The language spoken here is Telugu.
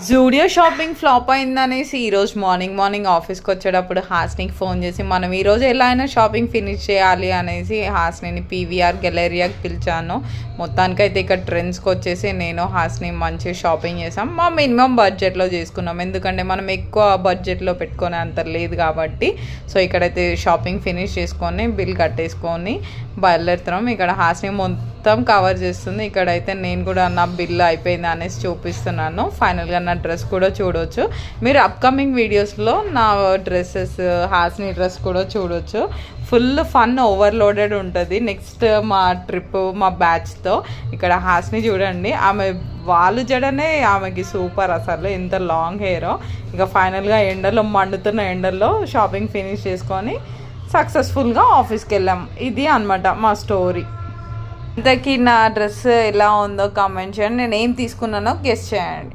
జూడియో షాపింగ్ ఫ్లాప్ అయిందనేసి ఈరోజు మార్నింగ్ ఆఫీస్కి వచ్చేటప్పుడు హాస్నికి ఫోన్ చేసి మనం ఈరోజు ఎలా అయినా షాపింగ్ ఫినిష్ చేయాలి అనేసి హాస్ని పీవీఆర్ గ్యాలరీయాకి పిలిచాను. మొత్తానికైతే ఇక్కడ ట్రెండ్స్కి వచ్చేసి నేను హాస్ని మంచి షాపింగ్ చేసాం. మా మినిమం బడ్జెట్లో చేసుకున్నాం, ఎందుకంటే మనం ఎక్కువ బడ్జెట్లో పెట్టుకునే అంత లేదు కాబట్టి. సో ఇక్కడైతే షాపింగ్ ఫినిష్ చేసుకొని బిల్ కట్టేసుకొని బయలుదేరుతున్నాం. ఇక్కడ హాస్ని మొత్తం కవర్ చేస్తుంది. ఇక్కడైతే నేను కూడా నా బిల్ అయిపోయింది అనేసి చూపిస్తున్నాను. ఫైనల్గా నా డ్రెస్ కూడా చూడవచ్చు. మీరు అప్కమింగ్ వీడియోస్లో నా డ్రెస్సెస్ హాస్ని డ్రెస్ కూడా చూడవచ్చు. ఫుల్ ఫన్ ఓవర్లోడెడ్ ఉంటుంది నెక్స్ట్ మా ట్రిప్ మా బ్యాచ్తో. ఇక్కడ హాస్ని చూడండి, ఆమె వాళ్ళు జడనే ఆమెకి సూపర్, అసలు ఎంత లాంగ్ హెయిరో. ఇక ఫైనల్గా ఎండలో మండుతున్న ఎండల్లో షాపింగ్ ఫినిష్ చేసుకొని సక్సెస్ఫుల్గా ఆఫీస్కి వెళ్ళాం. ఇది అనమాట మా స్టోరీ. ఇంతకీ నా డ్రెస్ ఎలా ఉందో కామెంట్ చేయండి, నేను ఏం తీసుకున్నానో గెస్ చేయండి.